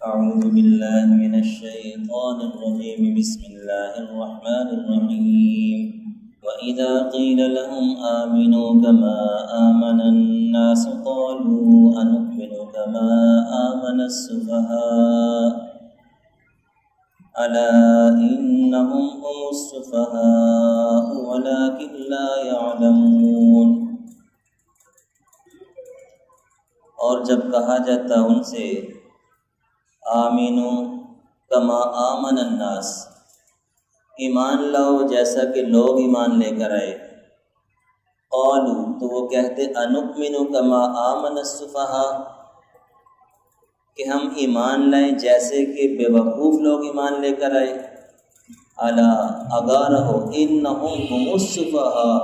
أعوذ بالله من الشيطان الرجيم بسم الله الرحمن الرحيم وإذا قيل لهم آمنوا كما آمن الناس قالوا أنؤمن كما آمن السفهاء ألا إنهم هم السفهاء ولكن لا يعلمون۔ اور جب کہا جاتا ان سے آمینو کما آمن الناس، ایمان لاؤ جیسا کہ لوگ ایمان لے کر آئے، قالو تو وہ کہتے انؤمن کما آمن السفہاء کہ ہم ایمان لائیں جیسے کہ بے وقوف لوگ ایمان لے کر آئے، الا آگاہ رہو انہم هم السفہاء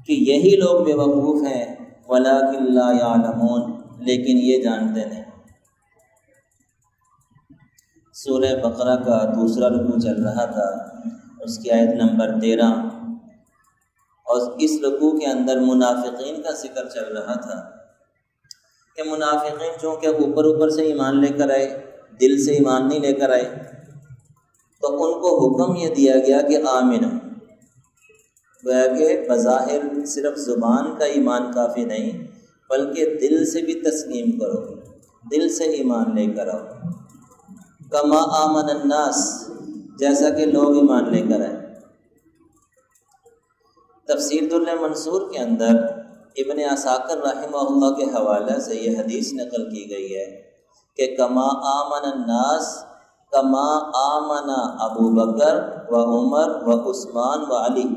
کہ یہی لوگ بے وقوف ہیں، ولکن لا یعلمون لیکن یہ جانتے نہیں۔ سورہ بقرہ کا دوسرا رکوع چل رہا تھا، اس کی آیت نمبر 13، اور اس رکوع کے اندر منافقین کا ذکر چل رہا تھا کہ منافقین چونکہ اوپر سے ایمان لے کر آئے، دل سے ایمان نہیں لے کر آئے، تو ان کو حکم یہ دیا گیا کہ آمنو، گویا کہ بظاہر صرف زبان کا ایمان کافی نہیں بلکہ دل سے بھی تسلیم کرو، دل سے ایمان لے کر آؤ، کما آمن الناس جیسا کہ لوگ ایمان لے کر آئے۔ تفسیر در منصور کے اندر ابن عساکر رحمہ اللہ کے حوالے سے یہ حدیث نقل کی گئی ہے کہ کما آمن الناس کما آمن ابو بکر و عمر و عثمان و علی۔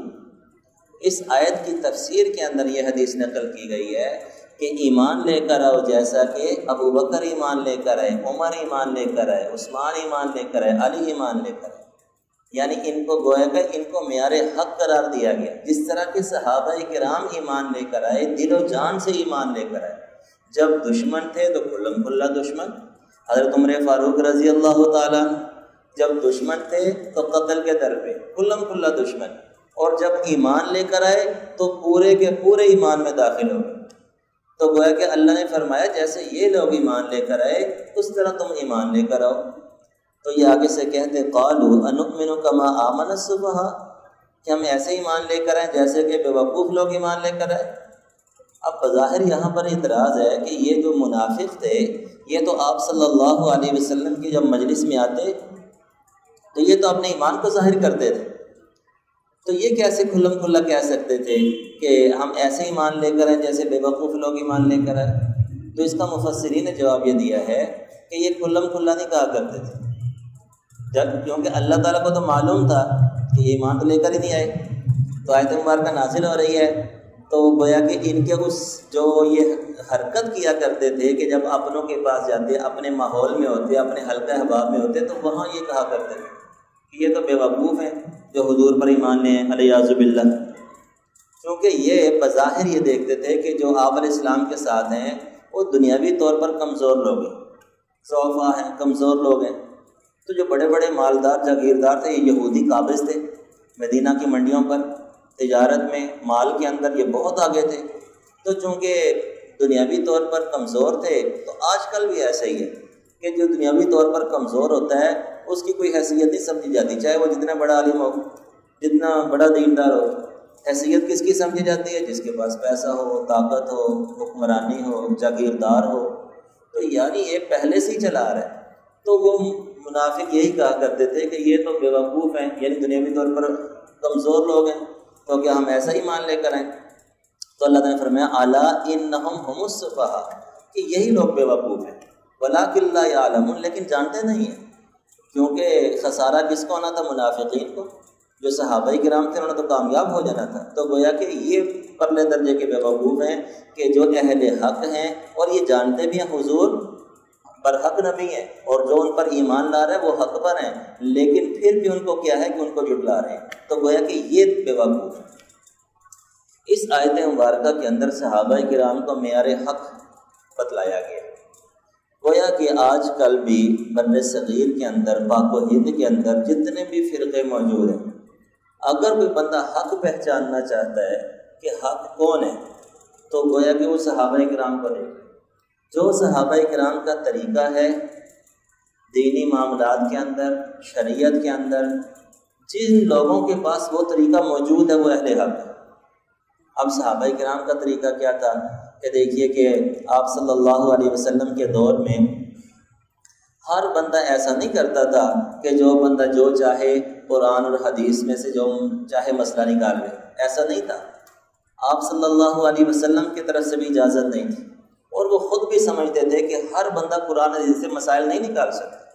اس آیت کی تفسیر کے اندر یہ حدیث نقل کی گئی ہے کہ ایمان لے کر آؤ جیسا کہ ابو بکر ایمان لے کر آئے، عمر ایمان لے کر آئے، عثمان ایمان لے کر آئے، علی ایمان لے کر آئے، یعنی ان کو گویا کہ ان کو معیار حق قرار دیا گیا۔ جس طرح کہ صحابہ کرام ایمان لے کر آئے، دل و جان سے ایمان لے کر آئے، جب دشمن تھے تو کھلم کھلا دشمن، حضرت عمر فاروق رضی اللہ تعالیٰ، جب دشمن تھے تو قتل کے در پہ کھلم کھلا دشمن، اور جب ایمان لے کر آئے تو پورے کے پورے ایمان میں داخل ہو گئے۔ تو گویا کہ اللہ نے فرمایا جیسے یہ لوگ ایمان لے کر آئے اس طرح تم ایمان لے کر آؤ۔ تو یہ آگے سے کہتے قالوا انؤمن کما آمن السفہاء کہ ہم ایسے ایمان لے کر آئیں جیسے کہ بے وقوف لوگ ایمان لے کر آئے۔ اب بظاہر یہاں پر اعتراض ہے کہ یہ جو منافق تھے یہ تو آپ صلی اللہ علیہ وسلم کی جب مجلس میں آتے تو یہ تو اپنے ایمان کو ظاہر کرتے تھے، تو یہ کیسے کھلم کھلا کہہ سکتے تھے کہ ہم ایسے ایمان لے کر آئیں جیسے بے وقوف لوگ ایمان لے کر آئے؟ تو اس کا مفسرین نے جواب یہ دیا ہے کہ یہ کھلم کھلا نہیں کہا کرتے تھے، کیونکہ اللہ تعالیٰ کو تو معلوم تھا کہ یہ ایمان تو لے کر ہی نہیں آئے، تو آیت مبارکہ نازل ہو رہی ہے تو گویا کہ ان کے اس جو یہ حرکت کیا کرتے تھے کہ جب اپنوں کے پاس جاتے، اپنے ماحول میں ہوتے، اپنے حلقہ احباب میں ہوتے، تو وہاں یہ کہا کرتے تھے کہ یہ تو بے وقوف ہیں جو حضور پر ایمان لے ہیں علیہ باللہ، کیونکہ یہ بظاہر یہ دیکھتے تھے کہ جو آپ علیہ السلام کے ساتھ ہیں وہ دنیاوی طور پر کمزور لوگ ہیں، ضعفاء ہیں، کمزور لوگ ہیں۔ تو جو بڑے بڑے مالدار جاگیردار تھے، یہ یہودی قابض تھے مدینہ کی منڈیوں پر، تجارت میں، مال کے اندر یہ بہت آگے تھے، تو چونکہ دنیاوی طور پر کمزور تھے تو آج کل بھی ایسا ہی ہے کہ جو دنیاوی طور پر کمزور ہوتا ہے اس کی کوئی حیثیت نہیں سمجھی جاتی، چاہے وہ جتنا بڑا عالم ہو، جتنا بڑا دیندار ہو، حیثیت کس کی سمجھی جاتی ہے؟ جس کے پاس پیسہ ہو، طاقت ہو، حکمرانی ہو، جاگیردار ہو، تو یعنی یہ پہلے سے ہی چلا آ رہا ہے۔ تو وہ منافق یہی کہا کرتے تھے کہ یہ تو بے وقوف ہیں، یعنی دنیاوی طور پر کمزور لوگ ہیں، تو کیا ہم ایسا ہی مان لے کر آئیں؟ تو اللہ تعالیٰ نے فرمایا الا انہم هم السفہاء کہ یہی لوگ بے وقوف ہیں، ولکن لا یعلمون لیکن جانتے نہیں ہیں، کیونکہ خسارہ کس کو ہونا تھا؟ منافقین کو، جو صحابہ کرام تھے انہوں نے تو کامیاب ہو جانا تھا۔ تو گویا کہ یہ پرلے درجے کے بے وقوف ہیں کہ جو اہل حق ہیں اور یہ جانتے بھی ہیں حضور برحق نبی ہیں اور جو ان پر ایمان لا رہے ہیں وہ حق پر ہیں، لیکن پھر بھی ان کو کیا ہے کہ ان کو جھٹلا رہے ہیں، تو گویا کہ یہ بے وقوف ہیں۔ اس آیت مبارکہ کے اندر صحابہ کرام کو معیار حق بتلایا گیا۔ گویا کہ آج کل بھی بر صغیر کے اندر، پاک و ہند کے اندر جتنے بھی فرقے موجود ہیں، اگر کوئی بندہ حق پہچاننا چاہتا ہے کہ حق کون ہے تو گویا کہ وہ صحابہ کرام کو دیکھے، جو صحابہ کرام کا طریقہ ہے دینی معاملات کے اندر، شریعت کے اندر جن لوگوں کے پاس وہ طریقہ موجود ہے وہ اہل حق ہے۔ اب صحابہ کرام کا طریقہ کیا تھا کہ دیکھیے کہ آپ صلی اللہ علیہ وسلم کے دور میں ہر بندہ ایسا نہیں کرتا تھا کہ جو بندہ جو چاہے قرآن اور حدیث میں سے جو چاہے مسئلہ نکال لے، ایسا نہیں تھا۔ آپ صلی اللہ علیہ وسلم کی طرف سے بھی اجازت نہیں تھی، اور وہ خود بھی سمجھتے تھے کہ ہر بندہ قرآن حدیث سے مسائل نہیں نکال سکتا۔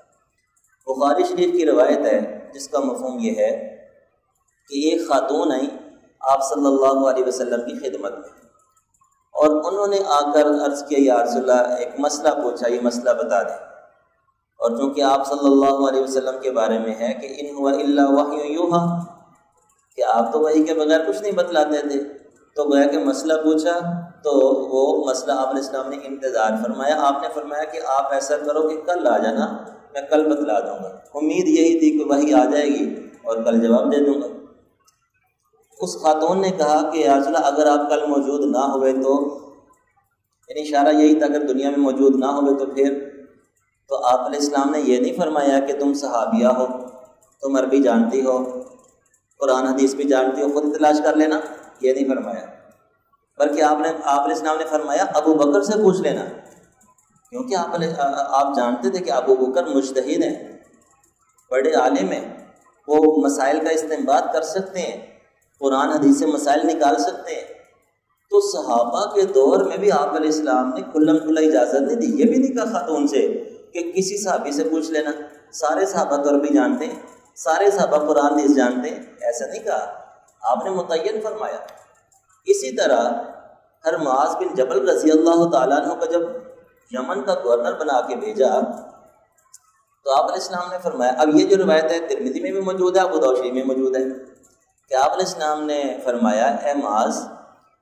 بخاری شریف کی روایت ہے جس کا مفہوم یہ ہے کہ ایک خاتون آئی آپ صلی اللہ علیہ وسلم کی خدمت میں، اور انہوں نے آ کر عرض کیا یا رسول اللہ ایک مسئلہ پوچھا، یہ مسئلہ بتا دیں۔ اور چونکہ آپ صلی اللہ علیہ وسلم کے بارے میں ہے کہ ان ہوا الا وحی یوحی، کہ آپ تو وحی کے بغیر کچھ نہیں بتلاتے تھے، تو گویا کہ مسئلہ پوچھا تو وہ مسئلہ آپ علیہ السلام نے انتظار فرمایا۔ آپ نے فرمایا کہ آپ ایسا کرو کہ کل آ جانا، میں کل بتلا دوں گا۔ امید یہی تھی کہ وحی آ جائے گی اور کل جواب دے دوں گا۔ اس خاتون نے کہا کہ یا رسول اللہ اگر آپ کل موجود نہ ہوئے تو، یعنی اشارہ یہی تھا اگر دنیا میں موجود نہ ہوئے تو پھر، تو آپ علیہ السلام نے یہ نہیں فرمایا کہ تم صحابیہ ہو، تم عربی جانتی ہو، قرآن حدیث بھی جانتی ہو، خود تلاش کر لینا، یہ نہیں فرمایا، بلکہ آپ علیہ السلام نے فرمایا ابو بکر سے پوچھ لینا، کیونکہ آپ جانتے تھے کہ ابو بکر مجتہد ہیں، بڑے عالم ہیں، وہ مسائل کا استنباط کر سکتے ہیں، قرآن حدیث سے مسائل نکال سکتے ہیں۔ تو صحابہ کے دور میں بھی آپ علیہ السلام نے کھلم کھلا اجازت نہیں دی، یہ بھی نہیں کہا خاتون سے کہ کسی صحابی سے پوچھ لینا، سارے صحابہ تو عربی جانتے ہیں، سارے صحابہ قرآن حدیث جانتے ہیں، ایسا نہیں کہا، آپ نے متعین فرمایا۔ اسی طرح ہر معاذ بن جبل رضی اللہ تعالیٰ عنہ کو جب یمن کا گورنر بنا کے بھیجا تو آپ علیہ السلام نے فرمایا، اب یہ جو روایت ہے ترمذی میں بھی موجود ہے، ابو داؤد شریف میں موجود ہے، کہ آپ علیہ السلام نے فرمایا اے معاذ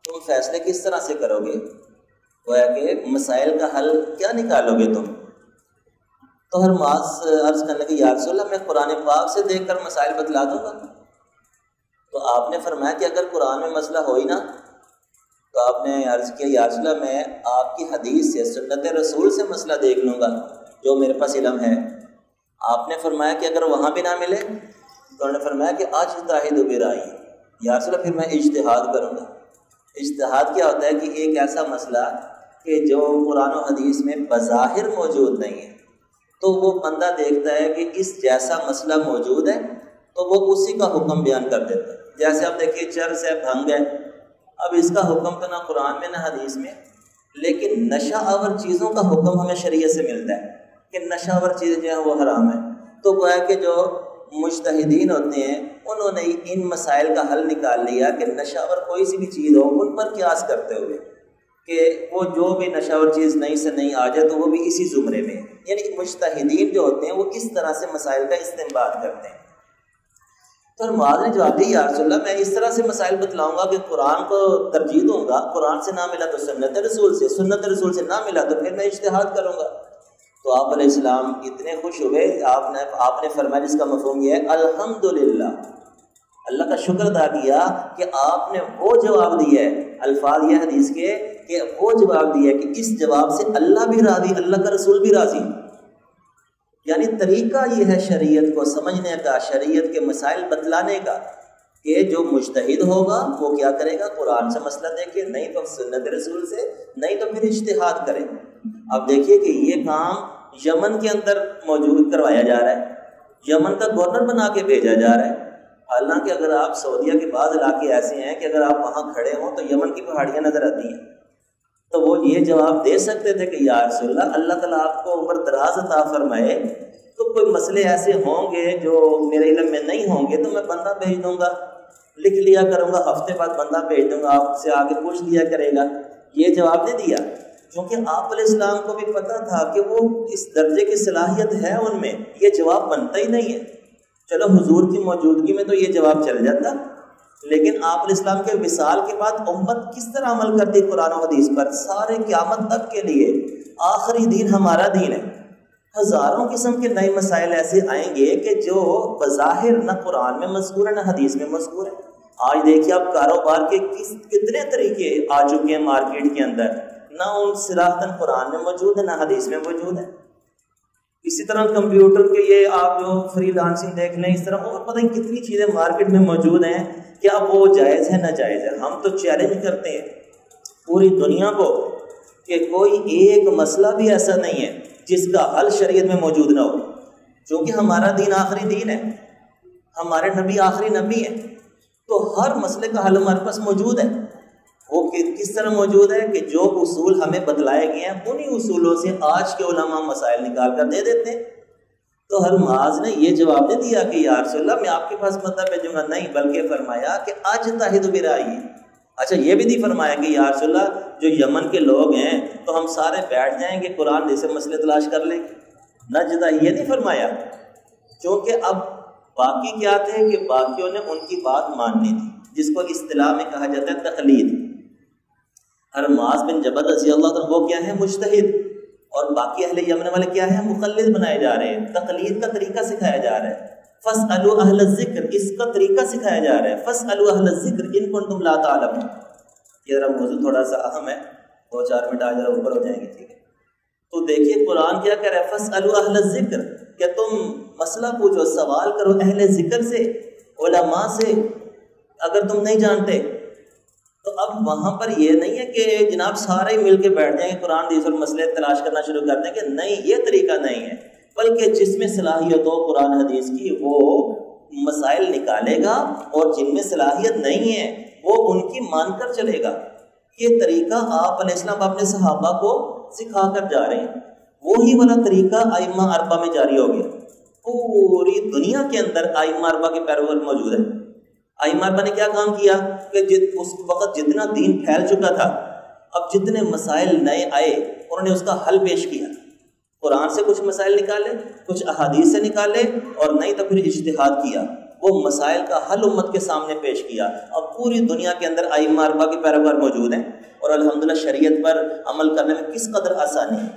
تم فیصلے کس طرح سے کرو گے، گویا کہ مسائل کا حل کیا نکالو گے تم؟ تو ہر معاذ عرض کرنے لگے یا رسول اللہ میں قرآن پاک سے دیکھ کر مسائل بتلا دوں گا۔ تو آپ نے فرمایا کہ اگر قرآن میں مسئلہ ہو ہی نہ، تو آپ نے عرض کیا یا رسول اللہ میں آپ کی حدیث سے، سنت رسول سے مسئلہ دیکھ لوں گا جو میرے پاس علم ہے۔ آپ نے فرمایا کہ اگر وہاں بھی نہ ملے تو انہوں نے فرمایا کہ اجتہد برأیی، یا رسول اللہ پھر میں اجتہاد کروں گا۔ اجتہاد کیا ہوتا ہے کہ ایک ایسا مسئلہ کہ جو قرآن و حدیث میں بظاہر موجود نہیں ہے، تو وہ بندہ دیکھتا ہے کہ اس جیسا مسئلہ موجود ہے تو وہ اسی کا حکم بیان کر دیتا ہے۔ جیسے آپ دیکھیے چرس ہے، بھنگ ہے، اب اس کا حکم تو نہ قرآن میں نہ حدیث میں، لیکن نشہ آور چیزوں کا حکم ہمیں شریعت سے ملتا ہے کہ نشہ آور چیزیں جو ہیں وہ حرام ہیں۔ تو گویا کہ جو مجتہدین ہوتے ہیں انہوں نے ان مسائل کا حل نکال لیا کہ نشہ آور کوئی سی بھی چیز ہو ان پر قیاس کرتے ہوئے کہ وہ جو بھی نشہ آور چیز نہیں سے نہیں آ جائے تو وہ بھی اسی زمرے میں، یعنی مجتہدین جو ہوتے ہیں وہ اس طرح سے مسائل کا استنباط کرتے ہیں۔ تو معاذ نے جواب دیا یا رسول اللہ میں اس طرح سے مسائل بتلاؤں گا کہ قرآن کو ترجیح دوں گا، قرآن سے نہ ملا تو سنت رسول سے، سنت رسول سے نہ ملا تو پھر میں اجتہاد کروں گا۔ تو آپ علیہ السلام اتنے خوش ہوئے، آپ نے فرمایا جس کا مفہوم یہ ہے الحمدللہ، اللہ کا شکر ادا کیا کہ آپ نے وہ جواب دیا ہے، الفاظ یہ حدیث کے کہ وہ جواب دیا ہے کہ اس جواب سے اللہ بھی راضی، اللہ کا رسول بھی راضی۔ یعنی طریقہ یہ ہے شریعت کو سمجھنے کا، شریعت کے مسائل بتلانے کا، کہ جو مجتہد ہوگا وہ کیا کرے گا، قرآن سے مسئلہ دیکھے، نہیں تو سنت رسول سے، نہیں تو پھر اجتہاد کرے۔ اب دیکھیے کہ یہ کام یمن کے اندر موجود کروایا جا رہا ہے، یمن کا گورنر بنا کے بھیجا جا رہا ہے۔ حالانکہ اگر آپ سعودیہ کے بعض علاقے ایسے ہیں کہ اگر آپ وہاں کھڑے ہوں تو یمن کی پہاڑیاں نظر آتی ہیں، تو وہ یہ جواب دے سکتے تھے کہ یا رسول اللہ اللہ تعالیٰ آپ کو عمر دراز عطا فرمائے، تو کوئی مسئلے ایسے ہوں گے جو میرے علم میں نہیں ہوں گے تو میں بندہ بھیج دوں گا، لکھ لیا کروں گا، ہفتے بعد بندہ بھیج دوں گا، آپ سے آگے پوچھ لیا کرے گا۔ یہ جواب نہیں دیا کیونکہ آپ علیہ السلام کو بھی پتہ تھا کہ وہ اس درجے کی صلاحیت ہے ان میں، یہ جواب بنتا ہی نہیں ہے۔ چلو حضور کی موجودگی میں تو یہ جواب چل جاتا، لیکن آپ علیہ السلام کے وصال کے بعد امت کس طرح عمل کرتی قرآن و حدیث پر، سارے قیامت تک کے لیے آخری دین ہمارا دین ہے۔ ہزاروں قسم کے نئے مسائل ایسے آئیں گے کہ جو بظاہر نہ قرآن میں مذکور ہے نہ حدیث میں مذکور ہے۔ آج دیکھیے آپ کاروبار کے کتنے طریقے آ چکے ہیں مارکیٹ کے اندر، نہ ان صراحتاً قرآن میں موجود ہے نہ حدیث میں موجود ہے۔ اسی طرح کمپیوٹر کے یہ آپ جو فری لانسنگ دیکھ لیں، اس طرح اور پتہ نہیں کتنی چیزیں مارکیٹ میں موجود ہیں، کیا وہ جائز ہے ناجائز ہے؟ ہم تو چیلنج کرتے ہیں پوری دنیا کو کہ کوئی ایک مسئلہ بھی ایسا نہیں ہے جس کا حل شریعت میں موجود نہ ہو، چونکہ ہمارا دین آخری دین ہے، ہمارے نبی آخری نبی ہیں، تو ہر مسئلے کا حل ہمارے پاس موجود ہے۔ وہ کس طرح موجود ہے کہ جو اصول ہمیں بتلائے گئے ہیں انہی اصولوں سے آج کے علماء مسائل نکال کر دے دیتے ہیں۔ تو ہر معاذ نے یہ جواب نہیں دیا کہ یا رسول اللہ میں آپ کے پاس مطلب بھیجوں گا، نہیں، بلکہ فرمایا کہ اجتہد برائے۔ اچھا یہ بھی نہیں فرمایا کہ یا رسول اللہ جو یمن کے لوگ ہیں تو ہم سارے بیٹھ جائیں گے قرآن جیسے مسئلے تلاش کر لیں گے، نجدہ یہ نہیں فرمایا، کیونکہ اب باقی کیا تھے کہ باقیوں نے ان کی بات ماننی تھی، جس کو اصطلاح میں کہا جاتا ہے تقلید۔ ہر معاذ بن جبل رضی اللہ عنہ وہ کیا ہے؟ مجتہد، اور باقی اہل یمن والے کیا ہیں؟ مقلد بنائے جا رہے ہیں، تقلید کا طریقہ سکھایا جا رہا ہے۔ فاسألوا اہل الذکر، اس کا طریقہ سکھایا جا رہا ہے، فاسألوا اہل الذکر ان کنتم لا تعلمون۔ یہ ذرا موضوع تھوڑا سا اہم ہے، 2-4 منٹ آج ذرا اوپر ہو جائیں گے، ٹھیک ہے؟ تو دیکھیے قرآن کیا کہہ رہا ہے؟ فاسألوا اہل الذکر، کہ تم مسئلہ پوچھو، سوال کرو اہل ذکر سے، علماء سے، اگر تم نہیں جانتے۔ تو اب وہاں پر یہ نہیں ہے کہ جناب سارے مل کے بیٹھ جائیں گے قرآن حدیث اور مسئلے تلاش کرنا شروع کر دیں گے، نہیں، یہ طریقہ نہیں ہے، بلکہ جس میں صلاحیت ہو قرآن حدیث کی وہ مسائل نکالے گا، اور جن میں صلاحیت نہیں ہے وہ ان کی مان کر چلے گا۔ یہ طریقہ آپ علیہ السلام اپنے صحابہ کو سکھا کر جا رہے ہیں، وہی والا طریقہ ائمہ اربعہ میں جاری ہو گیا۔ پوری دنیا کے اندر ائمہ اربعہ کے پیروکار موجود ہیں۔ ائمہ اربعہ نے کیا کام کیا کہ اس وقت جتنا دین پھیل چکا تھا، اب جتنے مسائل نئے آئے انہوں نے اس کا حل پیش کیا، قرآن سے کچھ مسائل نکالے، کچھ احادیث سے نکالے، اور نہیں تو پھر اجتہاد کیا، وہ مسائل کا حل امت کے سامنے پیش کیا۔ اب پوری دنیا کے اندر ائمہ اربعہ کے پیروکار موجود ہیں، اور الحمدللہ شریعت پر عمل کرنے میں کس قدر آسانی ہے۔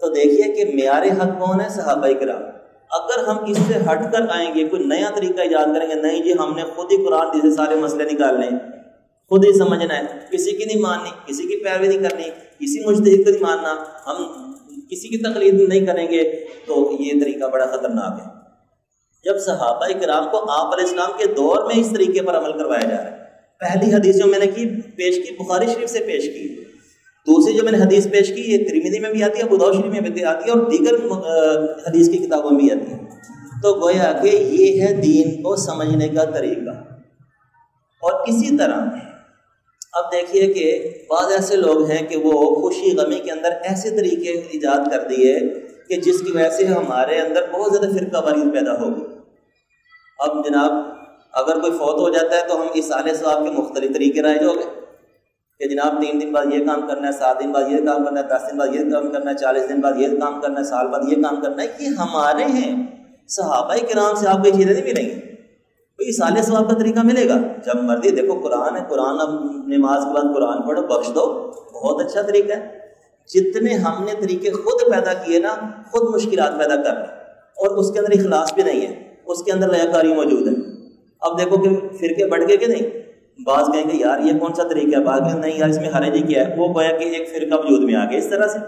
تو دیکھیے کہ معیار حق کون ہے؟ صحابہ کرام۔ اگر ہم اس سے ہٹ کر آئیں گے، کوئی نیا طریقہ ایجاد کریں گے، نہیں جی ہم نے خود ہی قرآن جیسے سارے مسئلے نکالنے، خود ہی سمجھنا ہے، کسی کی نہیں ماننی، کسی کی پیروی نہیں کرنی، کسی مجتہد کو نہیں ماننا، ہم کسی کی تقلید نہیں کریں گے، تو یہ طریقہ بڑا خطرناک ہے۔ جب صحابہ کرام کو آپ علیہ السلام کے دور میں اس طریقے پر عمل کروایا جا رہا ہے، پہلی حدیث جو میں نے پیش کی بخاری شریف سے پیش کی، دوسری جو میں نے حدیث پیش کی یہ ترمذی میں بھی آتی ہے، ابو داؤد شریف میں بھی آتی ہے، اور دیگر حدیث کی کتابوں میں بھی آتی ہے۔ تو گویا کہ یہ ہے دین کو سمجھنے کا طریقہ۔ اور اسی طرح اب دیکھیے کہ بعض ایسے لوگ ہیں کہ وہ خوشی غمی کے اندر ایسے طریقے ایجاد کر دیے کہ جس کی وجہ سے ہمارے اندر بہت زیادہ فرقہ واریت پیدا ہوگی۔ اب جناب اگر کوئی فوت ہو جاتا ہے تو ہم اصالہ ثواب کے مختلف طریقے رائج ہو گئے کہ جناب 3 دن بعد یہ کام کرنا ہے، 7 دن بعد یہ کام کرنا ہے، 10 دن بعد یہ کام کرنا ہے، 40 دن بعد یہ کام کرنا ہے، سال بعد یہ کام کرنا ہے۔ یہ ہمارے ہیں، صحابہ کرام سے آپ کو یہ چیزیں نہیں ملیں گی۔ کوئی اصالہ ثواب کا طریقہ ملے گا؟ جب مرضی دیکھو قرآن ہے، قرآن اب نماز کے بعد قرآن پڑھو، بخش دو، بہت اچھا طریقہ ہے۔ جتنے ہم نے طریقے خود پیدا کیے نا، خود مشکلات پیدا کر لیں، اور اس کے اندر اخلاص بھی نہیں ہے، اس کے اندر ریاکاری موجود ہے۔ اب دیکھو کہ فرقے بڑھ گئے کہ نہیں، بعض کہیں گے یار یہ کون سا طریقہ ہے، بعض کہیں نہیں یار اس میں حرج ہی کیا ہے، وہ گویا کہ ایک فرقہ وجود میں آ گیا۔ اس طرح سے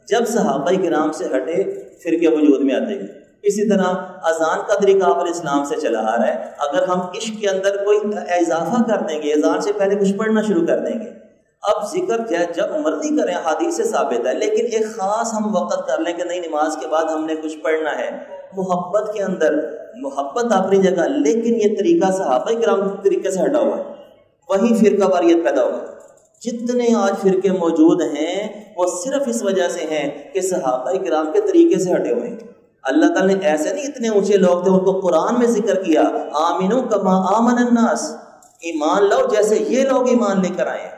جب صحابہ کرام سے ہٹے فرقے وجود میں آتے ہیں۔ اسی طرح اذان کا طریقہ آپ علیہ السلام سے چلا آ رہا ہے، اگر ہم عشق کے اندر کوئی اضافہ کر دیں گے، اذان سے پہلے کچھ پڑھنا شروع کر دیں گے، اب ذکر جب مرضی کریں، حدیث سے ثابت ہے، لیکن ایک خاص ہم وقت کر لیں کہ نہیں نماز کے بعد ہم نے کچھ پڑھنا ہے، محبت کے اندر، محبت اپنی جگہ، لیکن یہ طریقہ صحابہ کرام کے طریقے سے ہٹا ہوا ہے، وہیں فرقہ واریت پیدا ہوگا۔ جتنے آج فرقے موجود ہیں وہ صرف اس وجہ سے ہیں کہ صحابہ کرام کے طریقے سے ہٹے ہوئے ہیں۔ اللہ تعالیٰ نے ایسے نہیں، اتنے اونچے لوگ تھے ان کو قرآن میں ذکر کیا، آمنو کما آمن الناس، ایمان لاؤ جیسے یہ لوگ ایمان لے کر آئے ہیں۔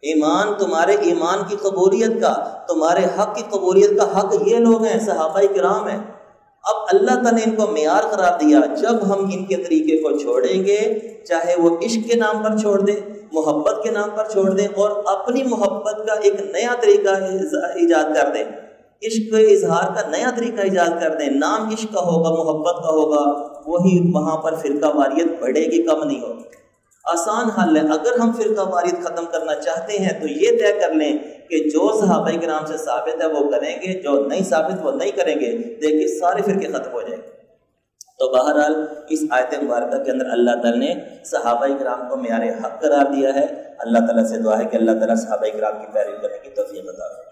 ایمان، تمہارے ایمان کی قبولیت کا، تمہارے حق کی قبولیت کا حق یہ لوگ ہیں، صحابہ کرام ہیں۔ اب اللہ تعالیٰ نے ان کو معیار قرار دیا، جب ہم ان کے طریقے کو چھوڑیں گے، چاہے وہ عشق کے نام پر چھوڑ دیں، محبت کے نام پر چھوڑ دیں، اور اپنی محبت کا ایک نیا طریقہ ایجاد کر دیں، عشق کے اظہار کا نیا طریقہ ایجاد کر دیں، نام عشق کا ہوگا، محبت کا ہوگا، وہی وہاں پر فرقہ واریت بڑھے گی، کم نہیں ہوگی۔ آسان حل ہے. اگر ہم فرقہ واریت ختم کرنا چاہتے ہیں تو یہ طے کر لیں کہ جو صحابہ کرام سے ثابت ہے وہ کریں گے، جو نہیں ثابت وہ نہیں کریں گے. دیکھیے سارے فرقے ختم ہو جائیں گے. تو بہرحال اس آیت مبارکہ کے اندر اللہ تعالیٰ نے صحابہ کرام کو معیار حق قرار دیا ہے. اللہ تعالیٰ سے دعا ہے کہ اللہ تعالیٰ صحابہ کرام کی پیروی کرنے کی توفیق عطا فرمائے.